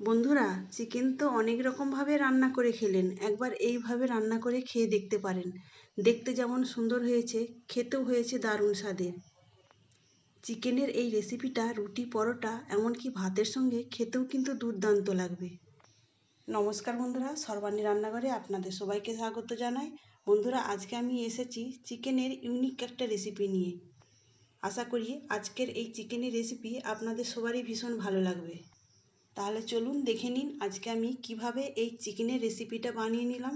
বন্ধুরা, চিকেন তো অনেক রকমভাবে রান্না করে খেলেন। একবার এইভাবে রান্না করে খেয়ে দেখতে পারেন। দেখতে যেমন সুন্দর হয়েছে, খেতেও হয়েছে দারুণ স্বাদের। চিকেনের এই রেসিপিটা রুটি, পরোটা, এমনকি ভাতের সঙ্গে খেতেও কিন্তু দুর্দান্ত লাগবে। নমস্কার বন্ধুরা, সর্বাণী রান্নাঘরে আপনাদের সবাইকে স্বাগত জানাই। বন্ধুরা, আজকে আমি এসেছি চিকেনের ইউনিক একটা রেসিপি নিয়ে। আশা করি আজকের এই চিকেনের রেসিপি আপনাদের সবারই ভীষণ ভালো লাগবে। তাহলে চলুন দেখে নিন আজকে আমি কিভাবে এই চিকেনের রেসিপিটা বানিয়ে নিলাম।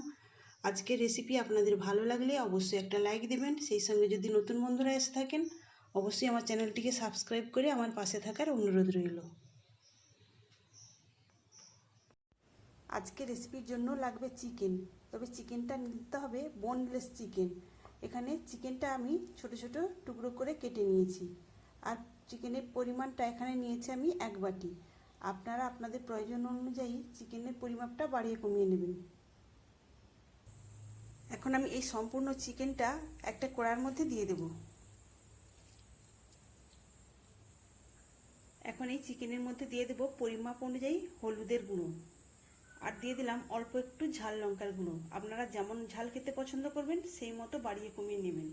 আজকের রেসিপি আপনাদের ভালো লাগলে অবশ্যই একটা লাইক দেবেন। সেই সঙ্গে যদি নতুন বন্ধুরা এসে থাকেন, অবশ্যই আমার চ্যানেলটিকে সাবস্ক্রাইব করে আমার পাশে থাকার অনুরোধ রইল। আজকে রেসিপির জন্য লাগবে চিকেন, তবে চিকেনটা নিতে হবে বোনলেস চিকেন। এখানে চিকেনটা আমি ছোট ছোট টুকরো করে কেটে নিয়েছি, আর চিকেনের পরিমাণটা এখানে নিয়েছি আমি 1 বাটি। আপনারা আপনাদের প্রয়োজন অনুযায়ী চিকেনের পরিমাপটা বাড়িয়ে কমিয়ে নেবেন। এখন আমি এই সম্পূর্ণ চিকেনটা একটা কড়াইয়ের মধ্যে দিয়ে দেব। এখন এই চিকেনের মধ্যে দিয়ে দেব পরিমাপ অনুযায়ী হলুদের গুঁড়ো, আর দিয়ে দিলাম অল্প একটু ঝাল লঙ্কার গুঁড়ো। আপনারা যেমন ঝাল খেতে পছন্দ করবেন সেই মতো বাড়িয়ে কমিয়ে নেবেন।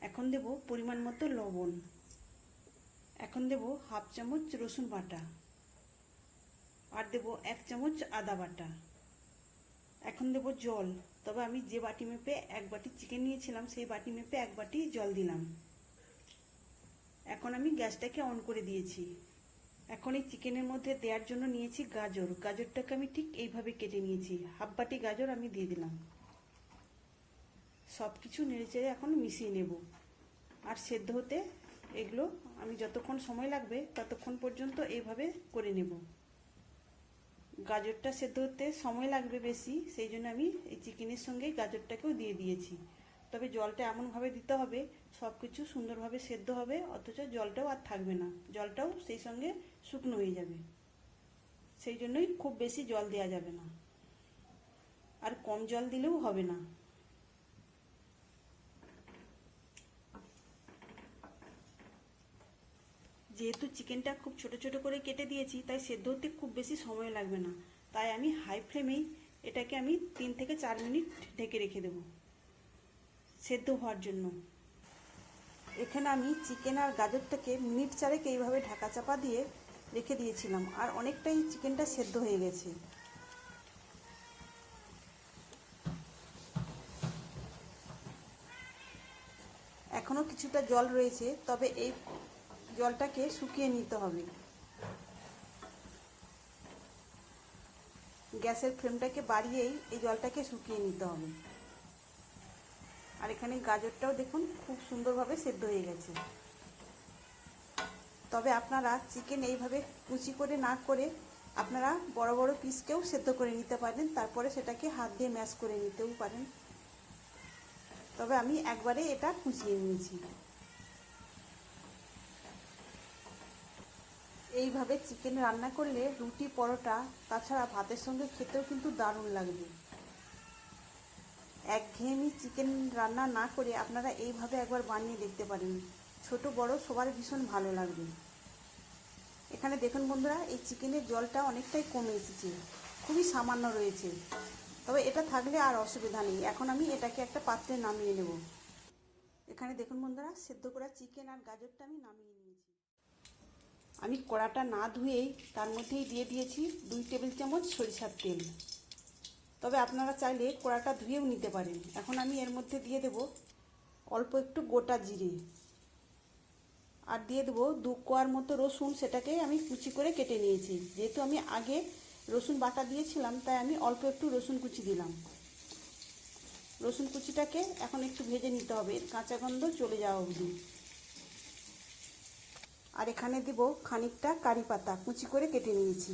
এখন দেব পরিমাণ মতো লবণ। এখন দেব হাফ চামচ রসুন বাটা, আর দেব 1 চামচ আদা বাটা। এখন দেব জল, তবে আমি যে বাটি মেপে 1 বাটি চিকেন নিয়েছিলাম সেই বাটি মেপে 1 বাটি জল দিলাম। এখন আমি গ্যাসটাকে অন করে দিয়েছি। এখন এই চিকেনের মধ্যে দেওয়ার জন্য নিয়েছি গাজর। গাজরটাকে আমি ঠিক এইভাবে কেটে নিয়েছি, হাফ বাটি গাজর আমি দিয়ে দিলাম। সব কিছু নেড়েচেড়ে এখন মিশিয়ে নেব। আর সেদ্ধ হতে এগুলো আমি যতক্ষণ সময় লাগবে ততক্ষণ পর্যন্ত এইভাবে করে নেব। গাজরটা সেদ্ধ হতে সময় লাগবে বেশি, সেই জন্য আমি এই চিকেনের সঙ্গে গাজরটাকেও দিয়ে দিয়েছি। তবে জলটা এমনভাবে দিতে হবে সব কিছু সুন্দরভাবে সেদ্ধ হবে, অথচ জলটাও আর থাকবে না, জলটাও সেই সঙ্গে শুকনো হয়ে যাবে। সেই জন্যই খুব বেশি জল দেওয়া যাবে না, আর কম জল দিলেও হবে না। যেহেতু চিকেনটা খুব ছোট ছোট করে কেটে দিয়েছি, তাই সেদ্ধ হতে খুব বেশি সময় লাগবে না। তাই আমি হাই ফ্লেমেই এটাকে আমি 3 থেকে 4 মিনিট ঢেকে রেখে দেব সেদ্ধ হওয়ার জন্য। এখানে আমি চিকেন আর গাজরটাকে মিনিট 4 এইভাবে ঢাকা চাপা দিয়ে রেখে দিয়েছিলাম, আর অনেকটাই চিকেনটা সেদ্ধ হয়ে গেছে। এখনো কিছুটা জল রয়েছে, তবে এই জলটাকে শুকিয়ে নিতে হবে। গ্যাসের ফ্লেমটাকে বাড়িয়েই এই জলটাকে শুকিয়ে নিতে হবে। আর এখানে গাজরটাও দেখুন খুব সুন্দরভাবে সেদ্ধ হয়ে গেছে। তবে আপনারা চিকেন এইভাবে কুচি করে না করে আপনারা বড় বড় পিসকেও সেদ্ধ করে নিতে পারেন, তারপরে সেটাকে হাত দিয়ে ম্যাশ করে নিতেও পারেন। তবে আমি একবারে এটা কুচিয়ে নিয়েছি। এইভাবে চিকেন রান্না করলে রুটি, পরোটা, তাছাড়া ভাতের সঙ্গে খেতেও কিন্তু দারুণ লাগবে। একঘেয়েমি চিকেন রান্না না করে আপনারা এইভাবে একবার বানিয়ে দেখতে পারেন। ছোট বড় সবার ভীষণ ভালো লাগবে। এখানে দেখুন বন্ধুরা, এই চিকেনের জলটা অনেকটাই কমে এসেছে, খুবই সামান্য রয়েছে। তবে এটা থাকলে আর অসুবিধা নেই। এখন আমি এটাকে একটা পাত্রে নামিয়ে নেব। এখানে দেখুন বন্ধুরা, সেদ্ধ করা চিকেন আর গাজরটা আমি নামিয়ে নিয়েছি। আমি কড়াটা না ধুয়েই তার মধ্যেই দিয়ে দিয়েছি 2 টেবিল চামচ সরিষার তেল। তবে আপনারা চাইলে কড়াটা ধুয়েও নিতে পারেন। এখন আমি এর মধ্যে দিয়ে দেব অল্প একটু গোটা জিরে, আর দিয়ে দেবো 2 কোয়ার মতো রসুন। সেটাকে আমি কুচি করে কেটে নিয়েছি। যেহেতু আমি আগে রসুন বাটা দিয়েছিলাম, তাই আমি অল্প একটু রসুন কুচি দিলাম। রসুন কুচিটাকে এখন একটু ভেজে নিতে হবে, কাঁচা গন্ধ চলে যাওয়া অবধি। আর এখানে দেব খানিকটা কারি পাতা, কুচি করে কেটে নিয়েছি।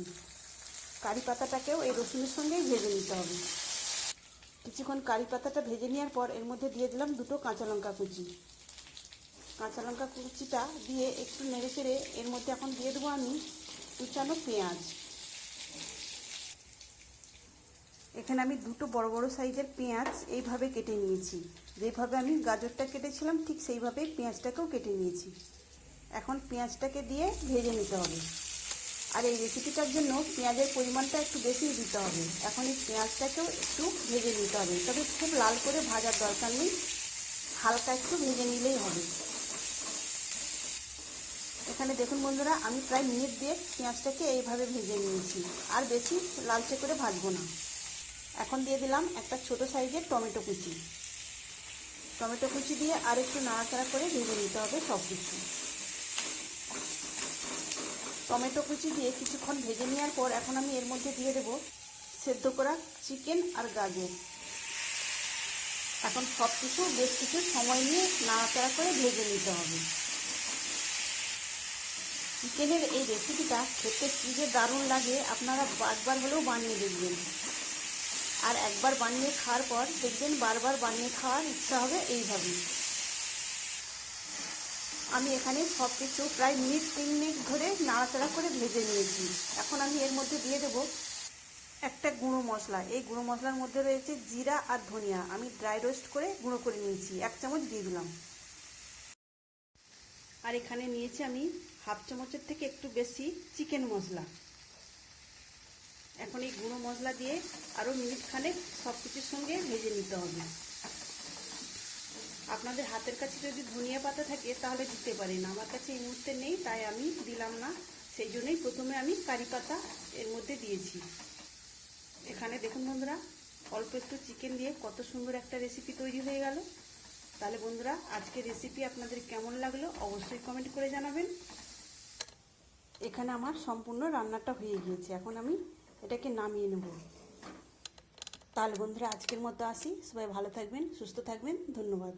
কারি পাতাটাকেও এই রসুনের সঙ্গেই ভেজে নিতে হবে। কিছুক্ষণ কারি পাতাটা ভেজে নেওয়ার পর এর মধ্যে দিয়ে দিলাম 2টো কাঁচা লঙ্কা কুচি। কাঁচা লঙ্কা কুচিটা দিয়ে একটু নেড়ে চেড়ে এর মধ্যে এখন দিয়ে দেবো আমি কুচানো পেঁয়াজ। এখানে আমি 2টো বড় বড় সাইজের পেঁয়াজ এইভাবে কেটে নিয়েছি। যেভাবে আমি গাজরটা কেটেছিলাম ঠিক সেইভাবে পেঁয়াজটাকেও কেটে নিয়েছি। এখন পেঁয়াজটাকে দিয়ে ভেজে নিতে হবে। আর এই রেসিপিটার জন্য পেঁয়াজের পরিমাণটা একটু বেশি দিতে হবে। এখন এই পেঁয়াজটাকেও একটু ভেজে নিতে হবে, তবে খুব লাল করে ভাজার দরকার নেই, হালকা একটু ভেজে নিলেই হবে। এখানে দেখুন বন্ধুরা, আমি প্রায় মিনিট দিয়ে পেঁয়াজটাকে এইভাবে ভেজে নিয়েছি, আর বেশি লালচে করে ভাজবো না। এখন দিয়ে দিলাম একটা ছোট সাইজের টমেটো কুচি। টমেটো কুচি দিয়ে আর একটু নাড়াচাড়া করে ভেজে নিতে হবে সব কিছু। টমেটো কুচি দিয়ে কিছুক্ষণ ভেজে নেওয়ার পর এখন আমি এর মধ্যে দিয়ে দেব সেদ্ধ করা চিকেন আর গাজর। এখন সব কিছু বেশ কিছু সময় নিয়ে নাড়াচাড়া করে ভেজে নিতে হবে। চিকেনের এই রেসিপিটা খেতে কী যে দারুণ লাগে, আপনারা একবার হলেও বানিয়ে দেখবেন। আর একবার বানিয়ে খাওয়ার পর দেখবেন বারবার বানিয়ে খাওয়ার ইচ্ছা হবে এইভাবেই। আমি এখানে সব কিছু প্রায় মিনিট 3 ধরে নাড়াচাড়া করে ভেজে নিয়েছি। এখন আমি এর মধ্যে দিয়ে দেব একটা গুঁড়ো মশলা। এই গুঁড়ো মশলার মধ্যে রয়েছে জিরা আর ধনিয়া, আমি ড্রাই রোস্ট করে গুঁড়ো করে নিয়েছি, 1 চামচ দিয়ে দিলাম। আর এখানে নিয়েছি আমি হাফ চামচের থেকে একটু বেশি চিকেন মশলা। এখন এই গুঁড়ো মশলা দিয়ে আরও মিনিট খানেক সব কিছুর সঙ্গে ভেজে নিতে হবে। আপনাদের হাতের কাছে যদি ধনিয়া পাতা থাকে তাহলে দিতে পারেন, আমার কাছে এই মুহূর্তে নেই, তাই আমি দিলাম না। সেই জন্যই প্রথমে আমি কারি পাতা এর মধ্যে দিয়েছি। এখানে দেখুন বন্ধুরা, অল্প একটু চিকেন দিয়ে কত সুন্দর একটা রেসিপি তৈরি হয়ে গেল। তাহলে বন্ধুরা, আজকের রেসিপি আপনাদের কেমন লাগলো অবশ্যই কমেন্ট করে জানাবেন। এখানে আমার সম্পূর্ণ রান্নাটা হয়ে গিয়েছে, এখন আমি এটাকে নামিয়ে নেব। তাহলে বন্ধুরা, আজকের মতো আসি। সবাই ভালো থাকবেন, সুস্থ থাকবেন, ধন্যবাদ।